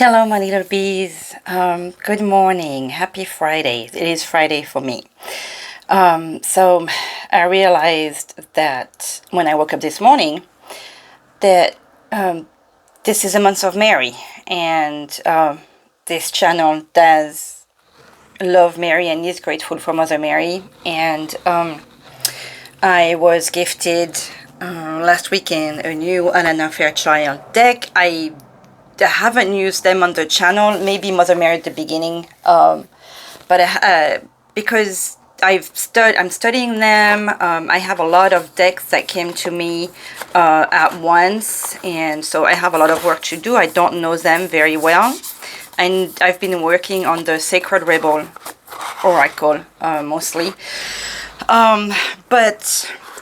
Hello, my little bees. Good morning. Happy Friday. It is Friday for me. So I realized that when I woke up this morning that this is a month of Mary, and this channel does love Mary and is grateful for Mother Mary. And I was gifted last weekend a new Alana Fairchild deck. I haven't used them on the channel, maybe Mother Mary at the beginning, but because I'm studying them. I have a lot of decks that came to me at once, and so I have a lot of work to do. I don't know them very well, and I've been working on the Sacred Rebel Oracle mostly, but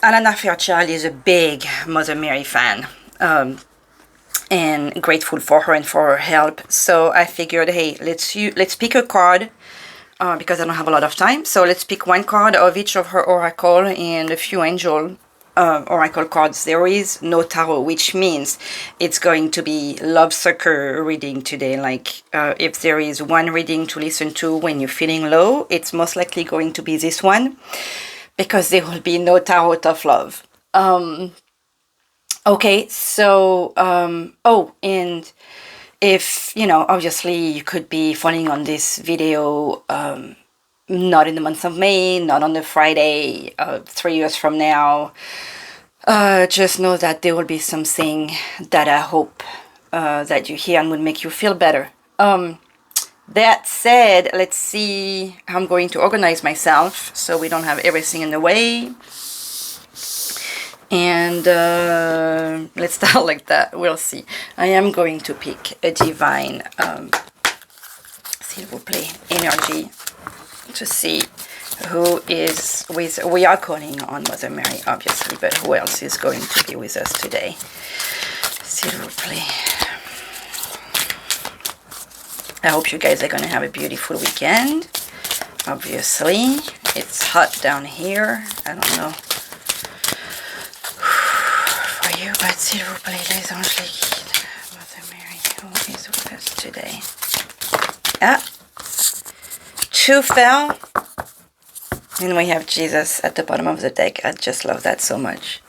Alana Fairchild is a big Mother Mary fan. And grateful for her and for her help. So I figured, hey, let's pick a card because I don't have a lot of time. So let's pick one card of each of her oracle and a few angel oracle cards. There is no tarot, which means it's going to be love sucker reading today. Like if there is one reading to listen to when you're feeling low, it's most likely going to be this one, because there will be no tarot of love. Okay, so, and if, obviously you could be following on this video, not in the month of May, not on the Friday, 3 years from now, just know that there will be something that I hope that you hear and would make you feel better. That said, let's see how I'm going to organize myself so we don't have everything in the way. And let's start like that. We'll see. I am going to pick a divine, s'il vous plaît, energy to see who is with. We are calling on Mother Mary, obviously, but who else is going to be with us today? S'il vous plaît. I hope you guys are going to have a beautiful weekend. Obviously, it's hot down here. I don't know. But s'il vous plaît, les anges, les guides, Mother Mary, who is with us today? Ah, 2 fell, and we have Jesus at the bottom of the deck. I just love that so much.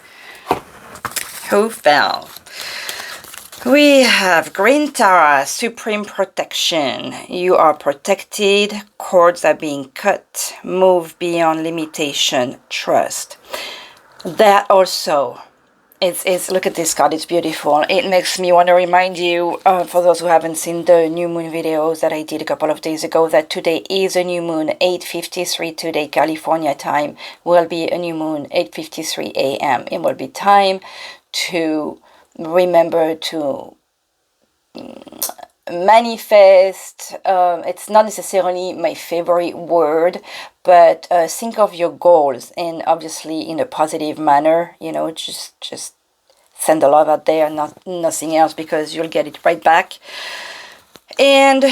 Who fell? We have Green Tara, Supreme Protection. You are protected. Cords are being cut. Move beyond limitation. Trust. That also. It's look at this card, it's beautiful. It makes me want to remind you, for those who haven't seen the new moon videos that I did a couple of days ago, that today is a new moon, 8:53 today, California time, will be a new moon, 8:53 a.m. It will be time to remember to manifest. It's not necessarily my favorite word, but think of your goals, and obviously in a positive manner. Just send the love out there, nothing else, because you'll get it right back. And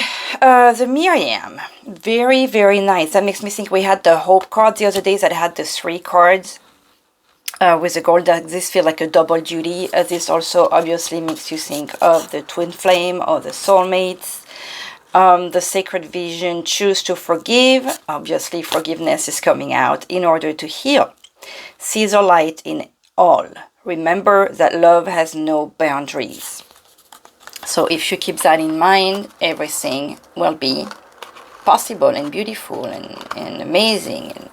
the Miriam, very, very nice. That makes me think we had the Hope card the other days that had the 3 cards with the gold. This feels like a double duty. This also obviously makes you think of the twin flame or the soulmates. The sacred vision, choose to forgive. Obviously forgiveness is coming out in order to heal. See the light in all. Remember that love has no boundaries. So if you keep that in mind, everything will be possible and beautiful and amazing. And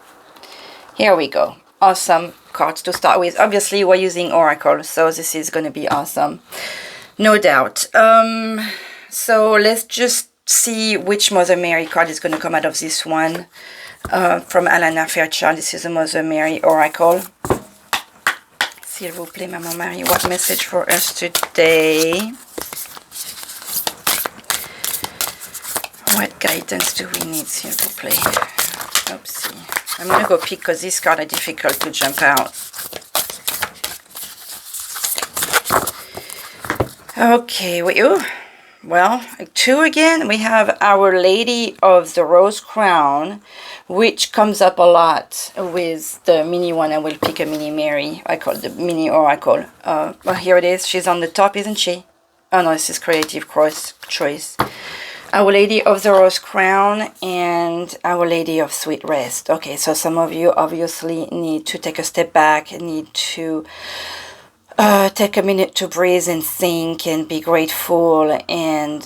here we go. Awesome cards to start with. Obviously we're using Oracle, so this is going to be awesome, no doubt. So let's just see which Mother Mary card is going to come out of this one. From Alana Fairchild, this is a Mother Mary Oracle. S'il vous plaît, Maman Mary, what message for us today? What guidance do we need, s'il vous plaît? Oopsie. I'm going to go pick because these cards are difficult to jump out. Okay, well, 2 again. We have Our Lady of the Rose Crown, which comes up a lot with the mini one. I will pick a mini Mary. I call it the mini Oracle. Well, here it is. She's on the top, isn't she? Oh no, this is Creative Choice. Our Lady of the Rose Crown and Our Lady of Sweet Rest. Okay, so some of you obviously need to take a step back, need to take a minute to breathe and think and be grateful. And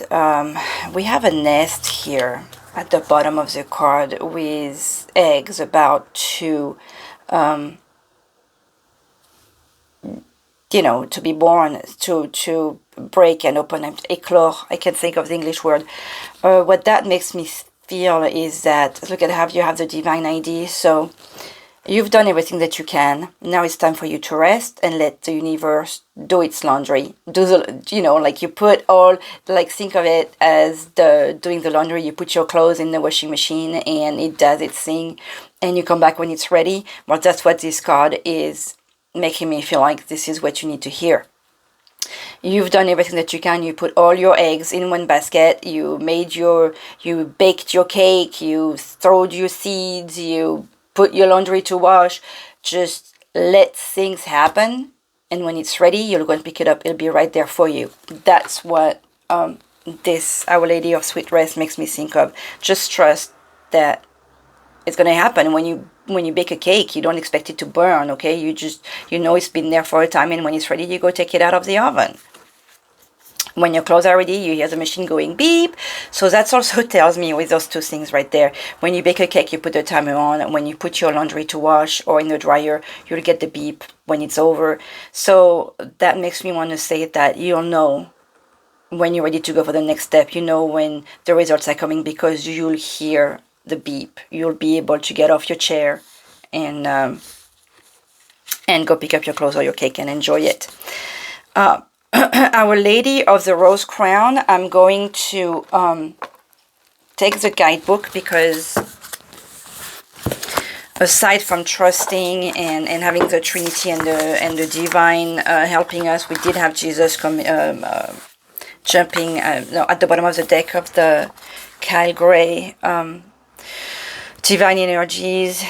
we have a nest here at the bottom of the card with eggs about to you know, to be born, to break and open and éclore. I can't think of the English word. What that makes me feel is that, look at how you have the divine ID. So you've done everything that you can. Now it's time for you to rest and let the universe do its laundry. Do the, you know, like you put all, like think of it as doing the laundry. You put your clothes in the washing machine and it does its thing, and you come back when it's ready. Well, that's what this card is making me feel like this is what you need to hear. You've done everything that you can. You put all your eggs in one basket. You baked your cake. You throwed your seeds. You put your laundry to wash. Just let things happen. And when it's ready, you'll go and pick it up. It'll be right there for you. That's what this Our Lady of Sweet Rest makes me think of. Just trust that it's going to happen. When you bake a cake, you don't expect it to burn, okay? You know it's been there for a time, and when it's ready, you go take it out of the oven. When your clothes are ready, you hear the machine going beep. So that also tells me with those two things right there. When you bake a cake, you put the timer on. When you put your laundry to wash or in the dryer, you'll get the beep when it's over. So that makes me want to say that you'll know when you're ready to go for the next step. You know when the results are coming because you'll hear the beep. You'll be able to get off your chair and go pick up your clothes or your cake and enjoy it. Our Lady of the Rose Crown, I'm going to take the guidebook because aside from trusting and having the Trinity and the Divine helping us, we did have Jesus jumping at the bottom of the deck of the Kyle Gray Divine Energies.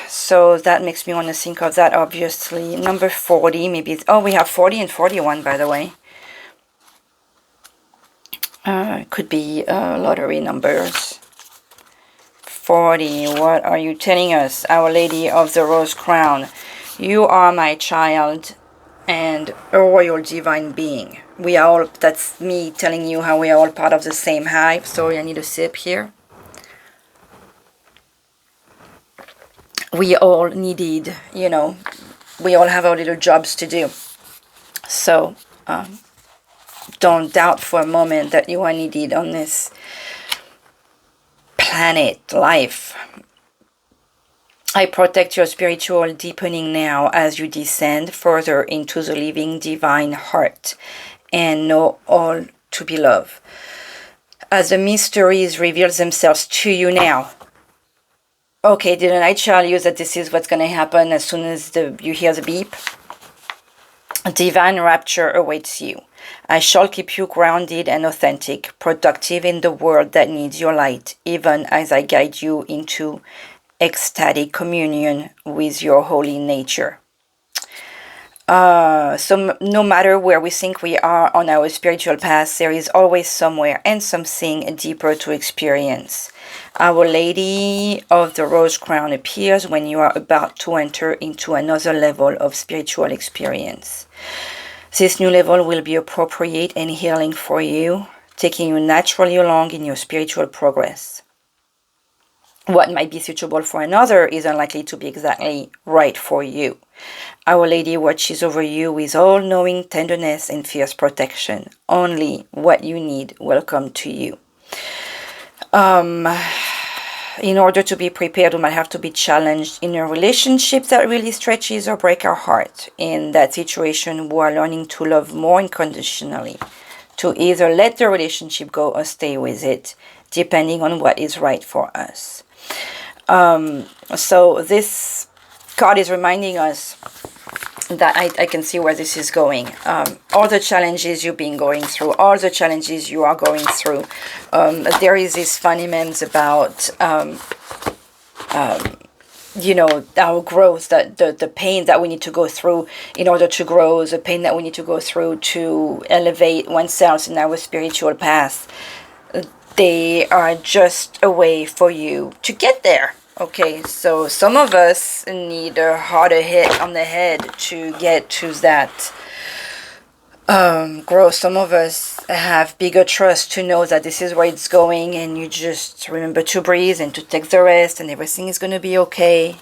So that makes me want to think of that, obviously. Number 40, maybe. Oh, we have 40 and 41, by the way. It could be lottery numbers. 40, what are you telling us? Our Lady of the Rose Crown. You are my child and a royal divine being. We are all, that's me telling you how we are all part of the same hive. Sorry, I need a sip here. We all needed, you know, we all have our little jobs to do. So don't doubt for a moment that you are needed on this planet, life. I protect your spiritual deepening now as you descend further into the living divine heart and know all to be love. As the mysteries reveal themselves to you now. Okay, didn't I tell you that this is what's going to happen as soon as you hear the beep? Divine rapture awaits you. I shall keep you grounded and authentic, productive in the world that needs your light, even as I guide you into ecstatic communion with your holy nature. So no matter where we think we are on our spiritual path, there is always somewhere and something deeper to experience. Our Lady of the Rose Crown appears when you are about to enter into another level of spiritual experience. This new level will be appropriate and healing for you, taking you naturally along in your spiritual progress. What might be suitable for another is unlikely to be exactly right for you. Our Lady watches over you with all-knowing tenderness and fierce protection. Only what you need will come to you. In order to be prepared, we might have to be challenged in a relationship that really stretches or breaks our heart. In that situation, we are learning to love more unconditionally, to either let the relationship go or stay with it, depending on what is right for us. So this card is reminding us that I can see where this is going. All the challenges you've been going through, all the challenges you are going through. There is this funny memes about, you know, our growth, the pain that we need to go through in order to grow, the pain that we need to go through to elevate oneself in our spiritual path. they are just a way for you to get there. Okay, so some of us need a harder hit on the head to get to that growth. Some of us have bigger trust to know that this is where it's going, and you just remember to breathe and to take the rest, and everything is going to be okay.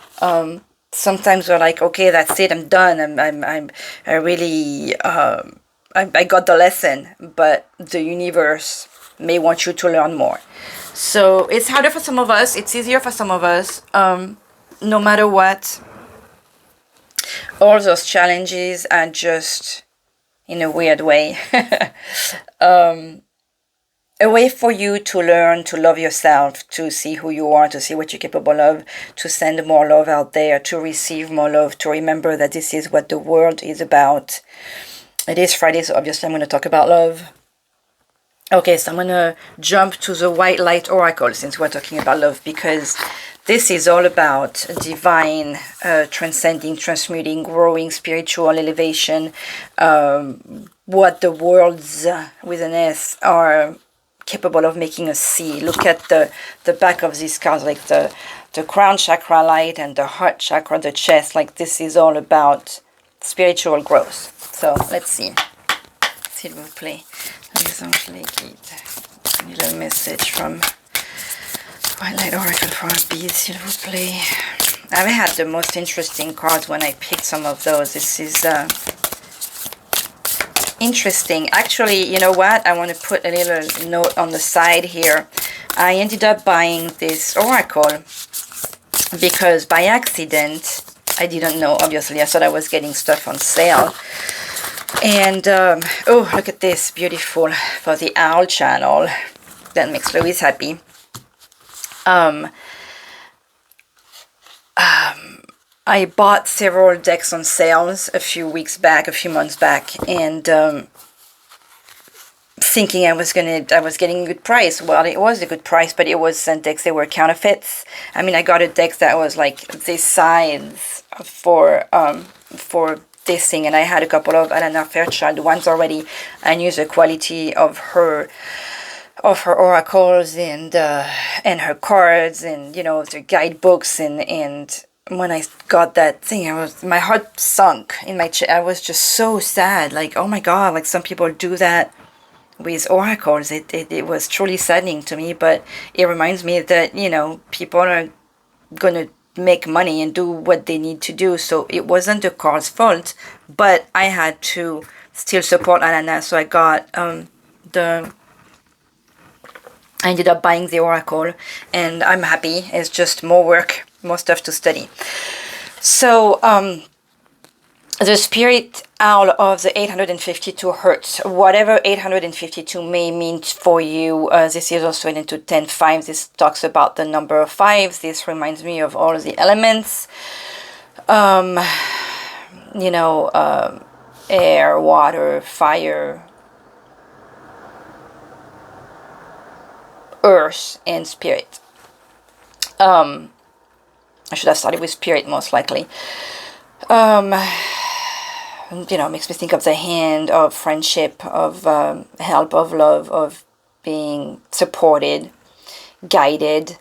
Sometimes we're like, okay, that's it, I'm done. I really, I got the lesson, but the universe may want you to learn more. So it's harder for some of us, it's easier for some of us. No matter what, all those challenges are just, in a weird way, a way for you to learn to love yourself, to see who you are, to see what you're capable of, to send more love out there, to receive more love, to remember that this is what the world is about. It is Friday, so obviously I'm going to talk about love. Okay, so I'm going to jump to the White Light Oracle since we're talking about love, because this is all about divine, transcending, transmuting, growing, spiritual elevation, what the worlds with an S are capable of making us see. Look at the back of these cards, like the crown chakra light and the heart chakra, the chest. Like, this is all about spiritual growth. So let's see. S'il vous plaît. Les anges, les guides. I need a message from White Light Oracle for our bees, s'il vous plaît. I've had the most interesting cards when I picked some of those. This is interesting. Actually, you know what? I want to put a little note on the side here. I ended up buying this oracle because by accident, I didn't know, obviously. I thought I was getting stuff on sale. And, oh, look at this. Beautiful. For the Owl channel. That makes Louise happy. I bought several decks on sales a few months back, and thinking I was getting a good price. Well, it was a good price, but it was decks that were counterfeits. I mean, I got a deck that was like this size for this thing, and I had a couple of Alana Fairchild ones already. I knew the quality of her oracles and her cards, and you know, the guidebooks, and when I got that thing, my heart sunk in my chest. I was just so sad, like, oh my god, like some people do that with oracles. It was truly saddening to me, but it reminds me that, you know, people are gonna make money and do what they need to do, so it wasn't the card's fault, but I had to still support Alana, so I got I ended up buying the oracle, and I'm happy. It's just more work, more stuff to study. So, the spirit owl of the 852 hertz, whatever 852 may mean for you, this is also into 10-5. This talks about the number of fives. This reminds me of all the elements. You know, air, water, fire, earth, and spirit. I should have started with spirit, most likely. You know, makes me think of the hand, of friendship, of help, of love, of being supported, guided.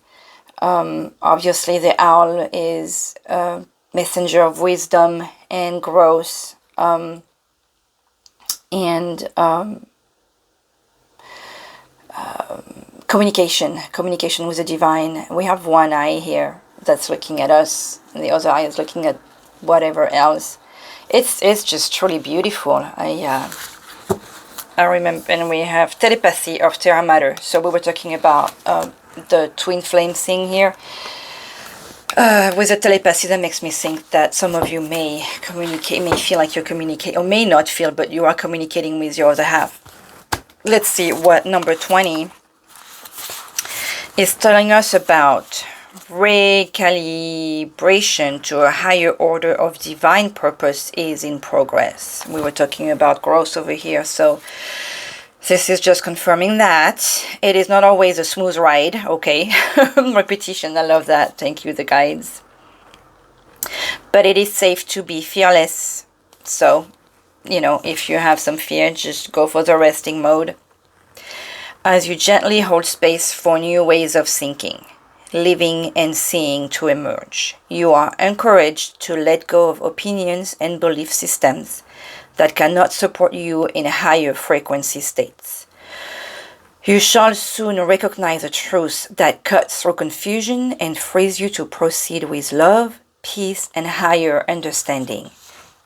Obviously, the owl is a messenger of wisdom and growth, and communication with the divine. We have one eye here that's looking at us, and the other eye is looking at whatever else. It's just truly beautiful. I remember, and we have telepathy of Terra Matter. So we were talking about the twin flame thing here. With the telepathy, that makes me think that some of you may feel like you're communicating, or may not feel, but you are communicating with your other half. Let's see what number 20 is telling us about. Recalibration to a higher order of divine purpose is in progress. We were talking about growth over here, so this is just confirming that. It is not always a smooth ride, okay? Repetition, I love that. Thank you, the guides. But it is safe to be fearless. So, you know, if you have some fear, just go for the resting mode. as you gently hold space for new ways of thinking, living, and seeing to emerge. You are encouraged to let go of opinions and belief systems that cannot support you in higher frequency states. You shall soon recognize a truth that cuts through confusion and frees you to proceed with love, peace, and higher understanding.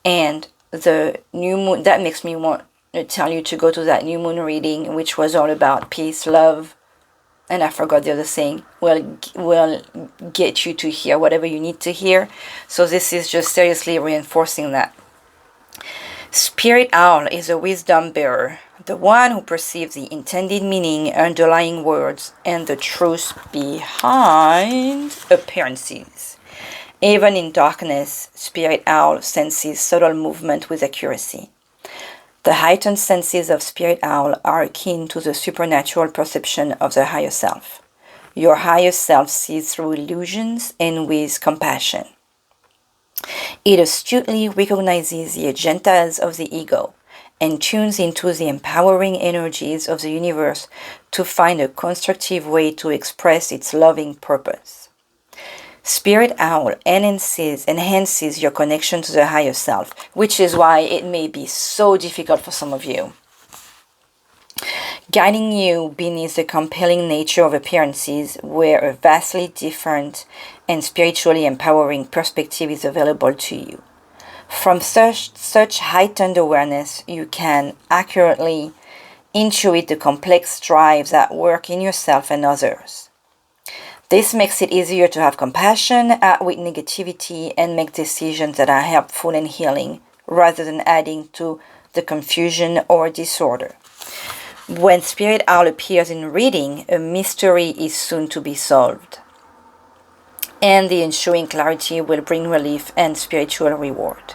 And the new moon, that makes me want to tell you to go to that new moon reading, which was all about peace, love, and I forgot the other thing, will get you to hear whatever you need to hear. So this is just seriously reinforcing that. Spirit owl is a wisdom bearer, the one who perceives the intended meaning, underlying words, and the truth behind appearances. Even in darkness, spirit owl senses subtle movement with accuracy. The heightened senses of spirit owl are akin to the supernatural perception of the higher self. Your higher self sees through illusions and with compassion. It astutely recognizes the agendas of the ego and tunes into the empowering energies of the universe to find a constructive way to express its loving purpose. Spirit owl enhances your connection to the higher self, which is why it may be so difficult for some of you. Guiding you beneath the compelling nature of appearances, where a vastly different and spiritually empowering perspective is available to you. From such heightened awareness, you can accurately intuit the complex drives at work in yourself and others. This makes it easier to have compassion, outwit negativity, and make decisions that are helpful and healing, rather than adding to the confusion or disorder. When Spirit Owl appears in reading, a mystery is soon to be solved, and the ensuing clarity will bring relief and spiritual reward.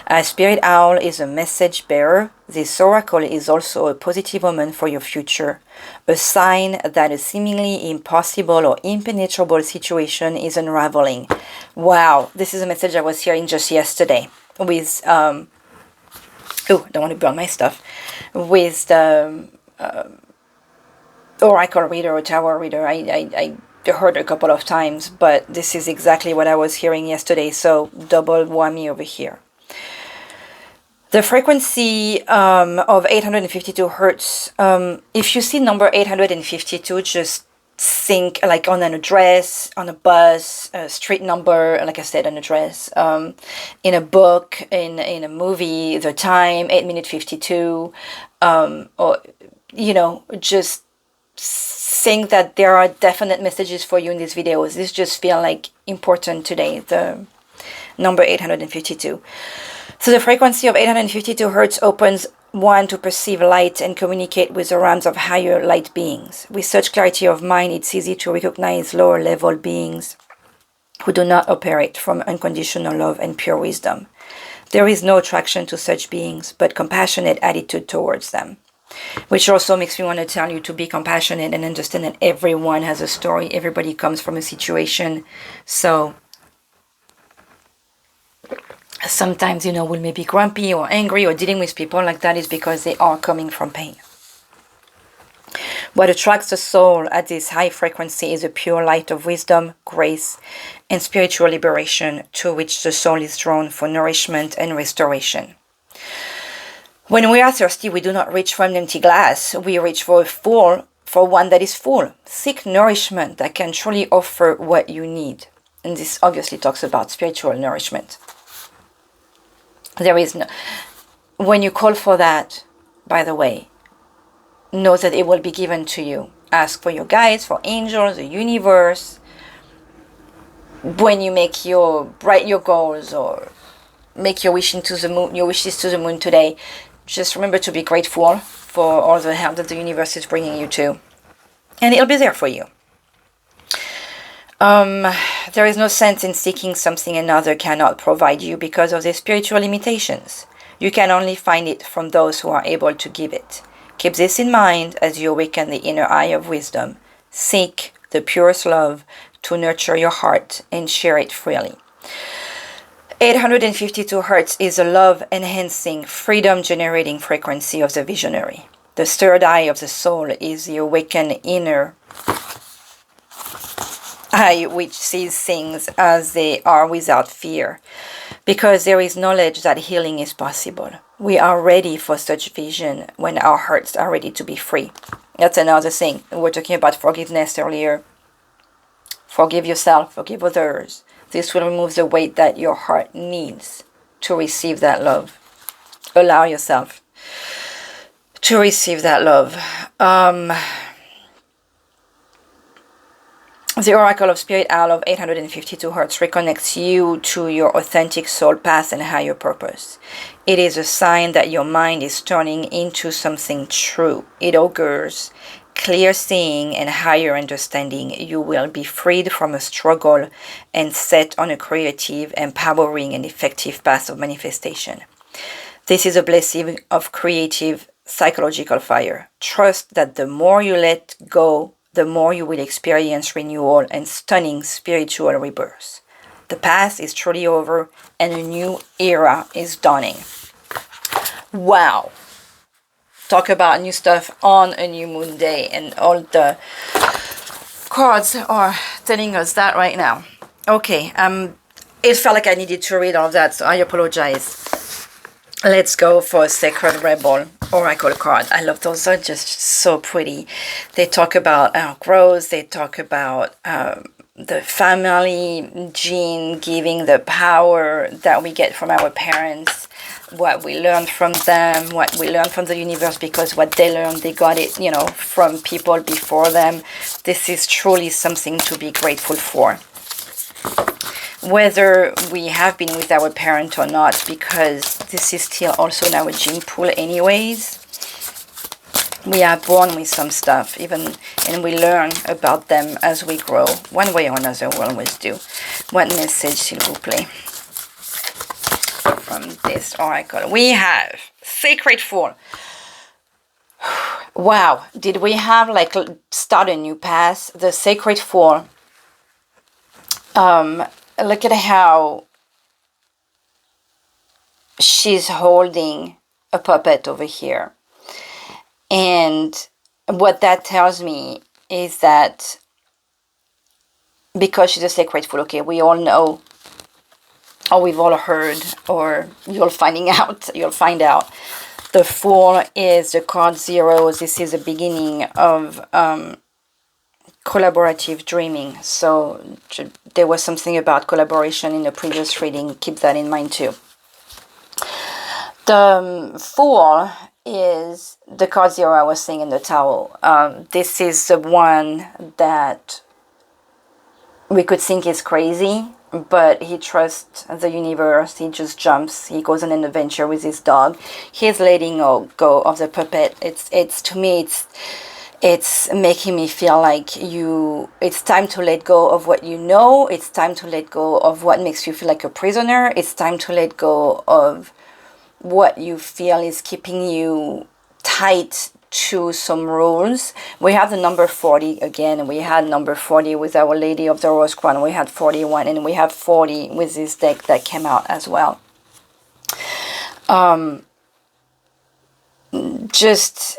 As Spirit Owl is a message bearer, this oracle is also a positive omen for your future, a sign that a seemingly impossible or impenetrable situation is unraveling. Wow, this is a message I was hearing just yesterday with, oh, I don't want to burn my stuff, with the oracle reader or tower reader. I heard a couple of times, but this is exactly what I was hearing yesterday, so double whammy over here. The frequency of 852 hertz, if you see number 852, just think like on an address, on a bus, a street number, like I said, an address, in a book, in a movie, the time, 8 minute 52, or, you know, just think that there are definite messages for you in these videos. This just feel like important today, the number 852. So the frequency of 852 hertz opens one to perceive light and communicate with the realms of higher light beings. With such clarity of mind, it's easy to recognize lower level beings who do not operate from unconditional love and pure wisdom. There is no attraction to such beings, but compassionate attitude towards them. Which also makes me want to tell you to be compassionate and understand that everyone has a story. Everybody comes from a situation. So sometimes, you know, we may be grumpy or angry or dealing with people like that is because they are coming from pain. What attracts the soul at this high frequency is a pure light of wisdom, grace, and spiritual liberation to which the soul is drawn for nourishment and restoration. When we are thirsty, we do not reach for an empty glass. We reach for one that is full. Seek nourishment that can truly offer what you need. And this obviously talks about spiritual nourishment. There is no, when you call for that, by the way, know that it will be given to you. Ask for your guides, for angels, the universe. When you make write your goals or make your wishes to the moon today, just remember to be grateful for all the help that the universe is bringing you to, and it'll be there for you. There is no sense in seeking something another cannot provide you because of their spiritual limitations. You can only find it from those who are able to give it. Keep this in mind as you awaken the inner eye of wisdom. Seek the purest love to nurture your heart and share it freely. 852 hertz is a love-enhancing, freedom-generating frequency of the visionary. The third eye of the soul is the awakened inner eye, which sees things as they are without fear, because there is knowledge that healing is possible. We are ready for such vision when our hearts are ready to be free. That's another thing. We were talking about forgiveness earlier. Forgive yourself, forgive others. This will remove the weight that your heart needs to receive that love. Allow yourself to receive that love. The Oracle of Spirit Owl of 852 Hertz reconnects you to your authentic soul path and higher purpose. It is a sign that your mind is turning into something true. It augurs clear seeing and higher understanding. You will be freed from a struggle and set on a creative, empowering, and effective path of manifestation. This is a blessing of creative psychological fire. Trust that the more you let go, the more you will experience renewal and stunning spiritual rebirth. The past is truly over and a new era is dawning. Wow. Talk about new stuff on a new moon day, and all the cards are telling us that right now. Okay, it felt like I needed to read all of that, so I apologize. Let's go for Sacred Rebel Oracle card. I love those. They're just so pretty. They talk about our growth. They talk about the family gene giving the power that we get from our parents, what we learned from them, what we learned from the universe, because what they learned, they got it, from people before them. This is truly something to be grateful for. Whether we have been with our parent or not, because this is still also in our gene pool anyways. We are born with some stuff, and we learn about them as we grow. One way or another, we always do. What message, s'il vous plaît, from this oracle? We have Sacred Fool. Wow, did we have start a new path? The Sacred Fool. Look at how she's holding a puppet over here. And what that tells me is that because she's a Sacred Fool, okay, we all know, or we've all heard, or you'll find out, the Fool is the card 0. This is the beginning of collaborative dreaming. So there was something about collaboration in the previous reading. Keep that in mind too. The Fool is the card 0 I was saying in the Tao. This is the one that we could think is crazy, but he trusts the universe. He just jumps. He goes on an adventure with his dog. He's letting go of the puppet. It's to me, it's making me feel like it's time to let go of what you know. It's time to let go of what makes you feel like a prisoner. It's time to let go of what you feel is keeping you tight to some rules. We have the number 40 again. We had number 40 with Our Lady of the Rose Crown. We had 41, and we have 40 with this deck that came out as well. Just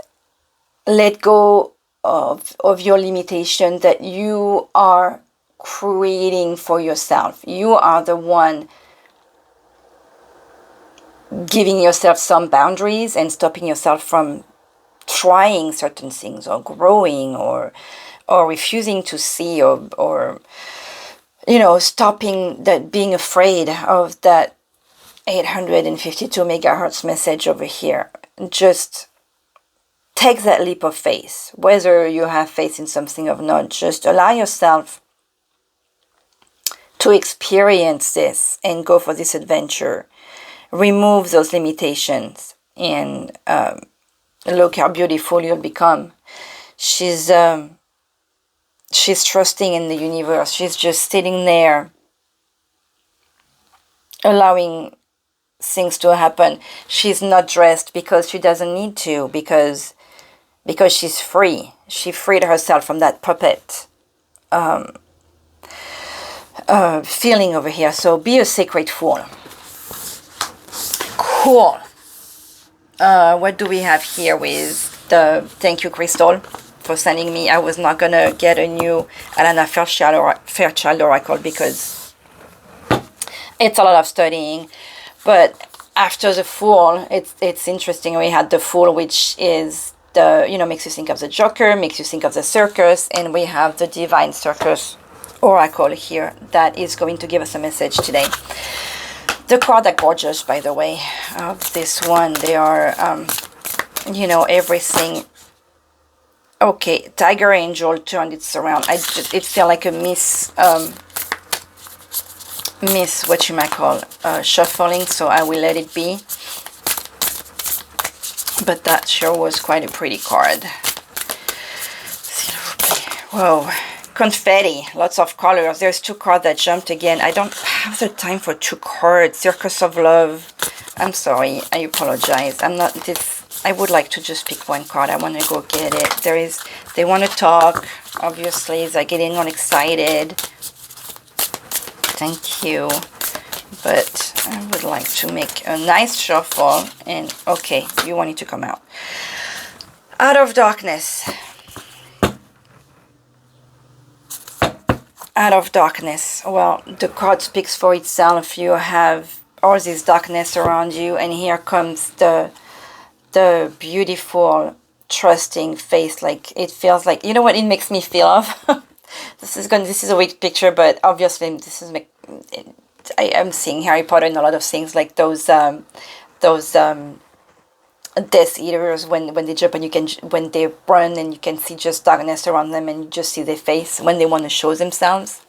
let go of your limitation that you are creating for yourself. You are the one giving yourself some boundaries and stopping yourself from trying certain things, or growing, or refusing to see, or stopping that, being afraid of that 852 megahertz message over here. Just take that leap of faith, whether you have faith in something or not. Just allow yourself to experience this and go for this adventure. Remove those limitations, and look how beautiful you'll become. She's trusting in the universe. She's just sitting there, allowing things to happen. She's not dressed because she doesn't need to, because she's free. She freed herself from that puppet feeling over here. So be a Sacred Fool. Cool. What do we have here with Thank you, Crystal, for sending me. I was not gonna get a new Alana Fairchild Oracle because it's a lot of studying. But after the Fool, it's interesting. We had the Fool, which is makes you think of the Joker, makes you think of the Circus, and we have the Divine Circus Oracle here that is going to give us a message today. The cards are gorgeous, by the way. This one, they are, everything. Okay, Tiger Angel turned its around. It felt like a miss, what you might call, shuffling, so I will let it be. But that sure was quite a pretty card. Whoa. Confetti, lots of colors. There's 2 cards that jumped again. I don't have the time for 2 cards. Circus of Love. I'm sorry. I apologize. I'm not this. I would like to just pick 1 card. I want to go get it. They want to talk. Obviously, they're getting all excited. Thank you. But I would like to make a nice shuffle. And okay, you want it to come out. Out of Darkness. Out of Darkness. Well, the card speaks for itself. You have all this darkness around you, and here comes the beautiful, trusting face. Like, it feels like, you know what it makes me feel of? This is a weak picture, but obviously this is I am seeing Harry Potter in a lot of things, like those Death Eaters when they jump and when they run and you can see just darkness around them and you just see their face when they want to show themselves.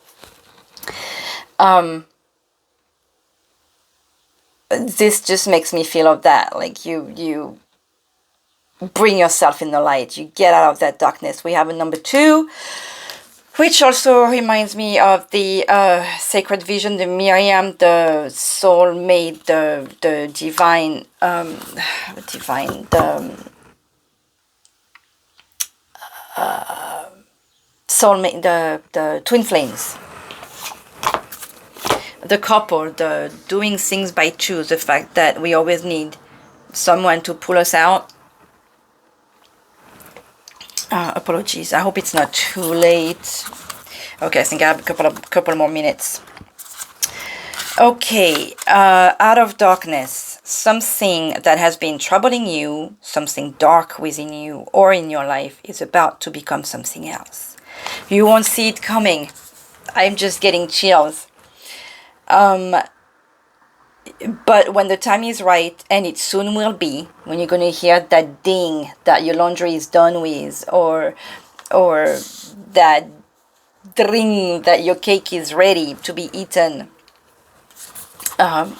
This just makes me feel of that, like you bring yourself in the light, you get out of that darkness. We have a number 2, which also reminds me of the Sacred Vision, the Miriam, the soulmate, the divine, soulmate, the twin flames, the couple, the doing things by 2, the fact that we always need someone to pull us out. Apologies. I hope it's not too late. Okay, I think I have a couple more minutes. Okay, Out of Darkness. Something that has been troubling you, something dark within you or in your life, is about to become something else. You won't see it coming. I'm just getting chills. But when the time is right, and it soon will be, when you're going to hear that ding that your laundry is done with, or that ding that your cake is ready to be eaten,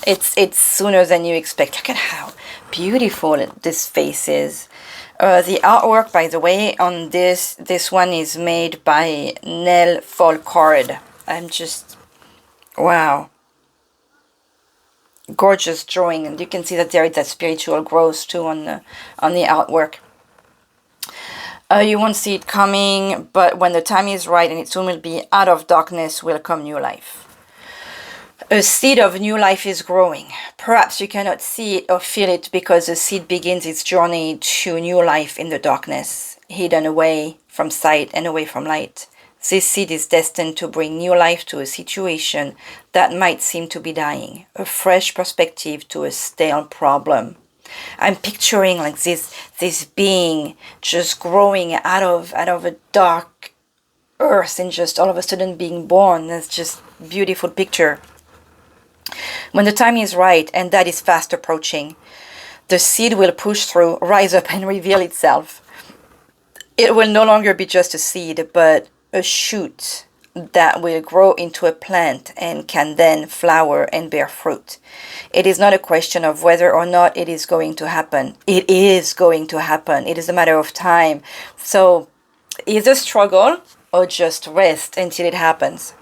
it's sooner than you expect. Look at how beautiful this face is. The artwork, by the way, on this one is made by Nell Folkard. I'm just, wow. Gorgeous drawing, and you can see that there is that spiritual growth too on the artwork. You won't see it coming, but when the time is right, and it soon will be, out of darkness will come new life. A seed of new life is growing. Perhaps you cannot see it or feel it because the seed begins its journey to new life in the darkness, hidden away from sight and away from light. This seed is destined to bring new life to a situation that might seem to be dying, a fresh perspective to a stale problem. I'm picturing like this being just growing out of a dark earth and just all of a sudden being born. That's just a beautiful picture. When the time is right, and that is fast approaching, the seed will push through, rise up and reveal itself. It will no longer be just a seed, but a shoot that will grow into a plant and can then flower and bear fruit. It is not a question of whether or not it is going to happen. It is going to happen. It is a matter of time. So either struggle or just rest until it happens.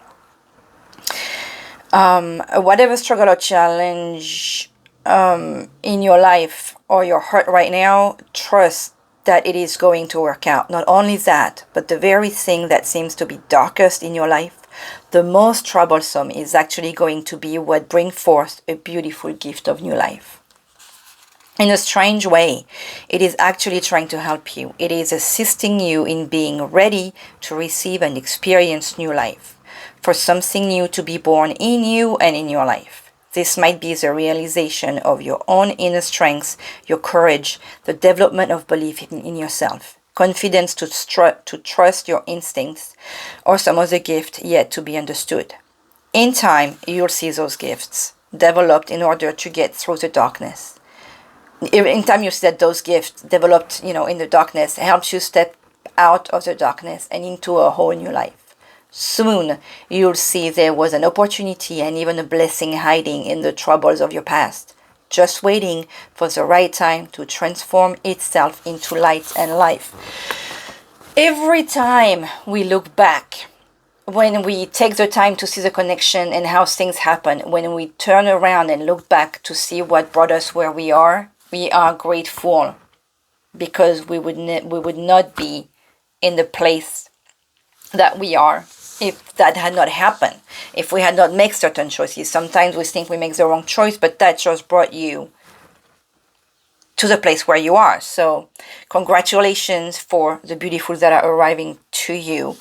Whatever struggle or challenge in your life or your heart right now, trust that it is going to work out. Not only that, but the very thing that seems to be darkest in your life, the most troublesome, is actually going to be what brings forth a beautiful gift of new life. in a strange way, it is actually trying to help you. It is assisting you in being ready to receive and experience new life, for something new to be born in you and in your life. This might be the realization of your own inner strengths, your courage, the development of belief in yourself, confidence to trust your instincts, or some other gift yet to be understood. In time, you'll see those gifts developed in order to get through the darkness. In time, you see that those gifts developed, in the darkness helps you step out of the darkness and into a whole new life. Soon, you'll see there was an opportunity and even a blessing hiding in the troubles of your past, just waiting for the right time to transform itself into light and life. Every time we look back, when we take the time to see the connection and how things happen, when we turn around and look back to see what brought us where we are grateful, because we would not be in the place that we are if that had not happened, if we had not made certain choices. Sometimes we think we make the wrong choice, but that just brought you to the place where you are. So congratulations for the beautiful that are arriving to you,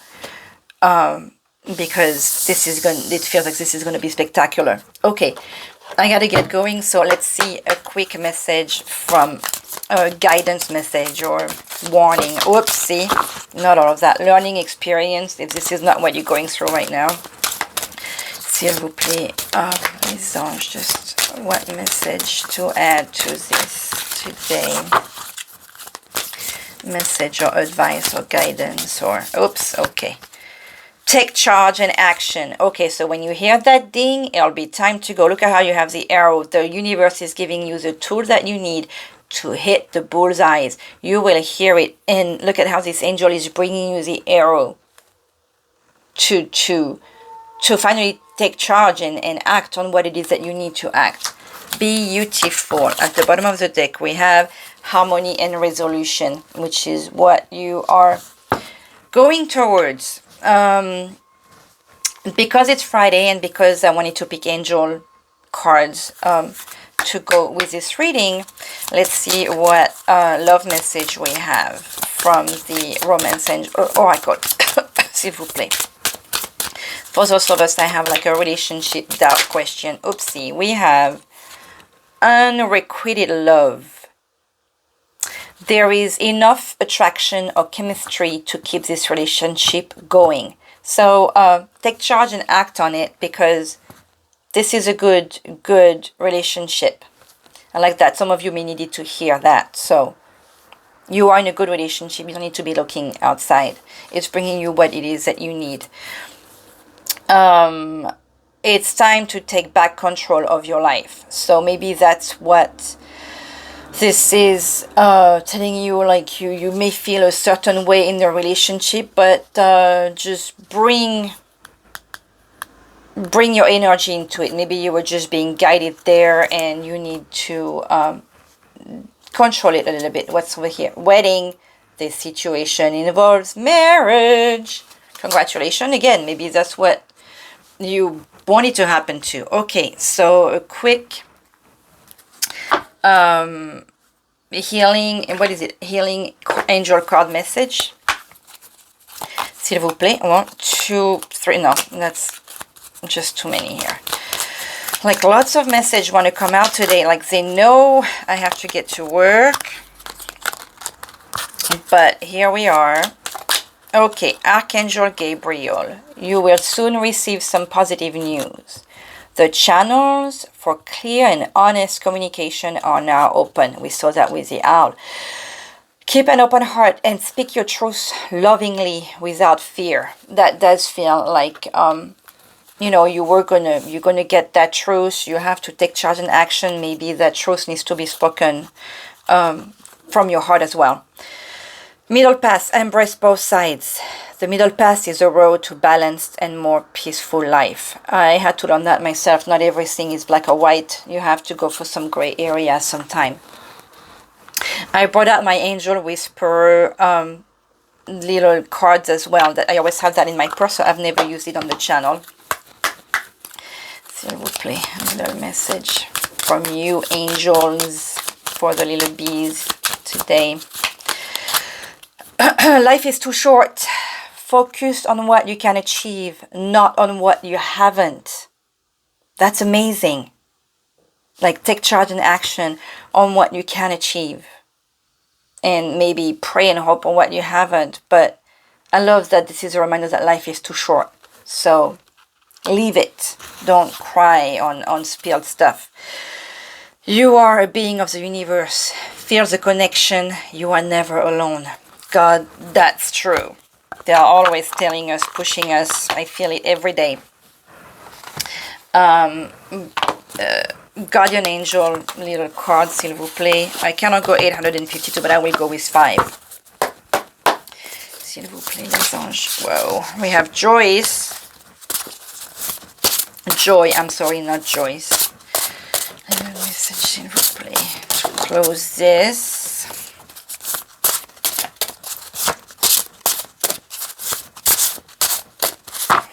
because it feels like this is going to be spectacular. Okay, I gotta get going, so let's see a quick message from a guidance message or warning. Oopsie, not all of that. Learning experience, if this is not what you're going through right now. S'il vous plaît, les anges, just what message to add to this today? Message or advice or guidance or, oops, okay. Take charge and action. Okay, so when you hear that ding, it'll be time to go. Look at how you have the arrow. The universe is giving you the tool that you need to hit the bullseyes. You will hear it. And look at how this angel is bringing you the arrow to finally take charge and act on what it is that you need to act. Beautiful. At the bottom of the deck, we have harmony and resolution, which is what you are going towards. Because it's Friday and because I wanted to pick angel cards to go with this reading, let's see what love message we have from the romance angel oracle. S'il vous plaît. For those of us that have like a relationship doubt question, oopsie, we have unrequited love. There is enough attraction or chemistry to keep this relationship going. So take charge and act on it, because this is a good relationship. I like that. Some of you may need to hear that. So you are in a good relationship. You don't need to be looking outside. It's bringing you what it is that you need. It's time to take back control of your life. So maybe that's what this is telling you. Like you may feel a certain way in the relationship, but just bring your energy into it. Maybe you were just being guided there and you need to control it a little bit. What's over here? Wedding. This situation involves marriage. Congratulations again. Maybe that's what you wanted to happen to. Okay, so a quick healing, what is it? Healing angel card message. S'il vous plaît. 1, 2, 3. No, that's just too many here. Like lots of message want to come out today. Like they know I have to get to work. But here we are. Okay, Archangel Gabriel. You will soon receive some positive news. The channels for clear and honest communication are now open. We saw that with the owl. Keep an open heart and speak your truth lovingly without fear. That does feel like, you're gonna get that truth. You have to take charge and action. Maybe that truth needs to be spoken from your heart as well. Middle path, embrace both sides. The middle path is a road to balanced and more peaceful life. I had to learn that myself. Not everything is black or white. You have to go for some gray area sometime. I brought out my angel whisperer little cards as well. That I always have that in my purse, so I've never used it on the channel. S'il vous plaît, a little message from you, angels. for the little bees today. Life is too short. Focus on what you can achieve, not on what you haven't. That's amazing. Like, take charge and action on what you can achieve. And maybe pray and hope on what you haven't. But I love that this is a reminder that life is too short. So leave it. Don't cry on spilled stuff. You are a being of the universe. Feel the connection. You are never alone. God, that's true. They are always telling us, pushing us. I feel it every day. Guardian Angel, little card, s'il vous plaît. I cannot go 852, but I will go with 5. S'il vous plaît, les anges. Whoa. We have Joyce. Joy, I'm sorry, not Joyce. Message, s'il vous plaît. To close this.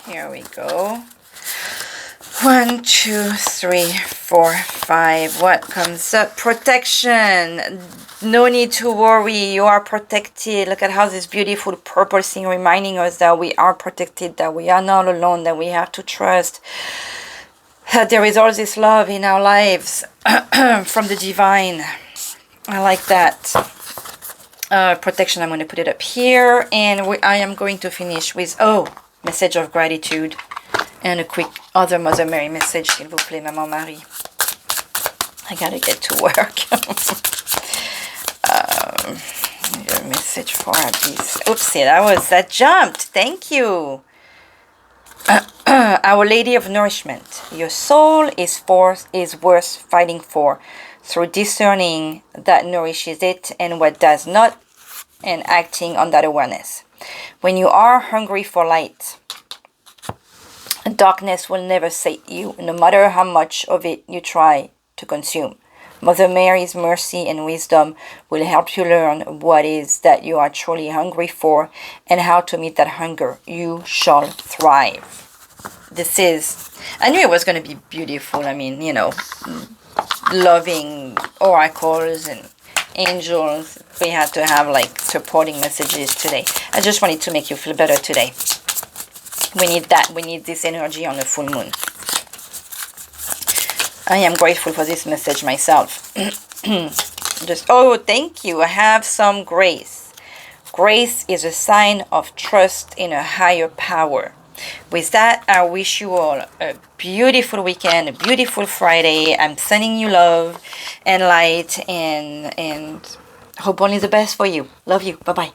Here we go. 1, 2, 3, 4, 5. What comes up? Protection. No need to worry. You are protected. Look at how this beautiful purple thing reminding us that we are protected, that we are not alone, that we have to trust that there is all this love in our lives from the divine. I like that. Protection. I'm going to put it up here. And I am going to finish with, message of gratitude. And a quick other Mother Mary message, s'il vous plaît, Maman Marie. I gotta get to work. A message for these. Oopsie, that jumped. Thank you. Our Lady of Nourishment. Your soul is worth fighting for through discerning that nourishes it and what does not, and acting on that awareness. When you are hungry for light, darkness will never sate you, no matter how much of it you try to consume. Mother Mary's mercy and wisdom will help you learn what is that you are truly hungry for and how to meet that hunger. You shall thrive. This is, I knew it was going to be beautiful. I mean, you know, loving oracles and angels. We had to have like supporting messages today. I just wanted to make you feel better today. We need that. We need this energy on the full moon. I am grateful for this message myself. Thank you. I have some grace. Grace is a sign of trust in a higher power. With that, I wish you all a beautiful weekend, a beautiful Friday. I'm sending you love and light and hope only the best for you. Love you. Bye-bye.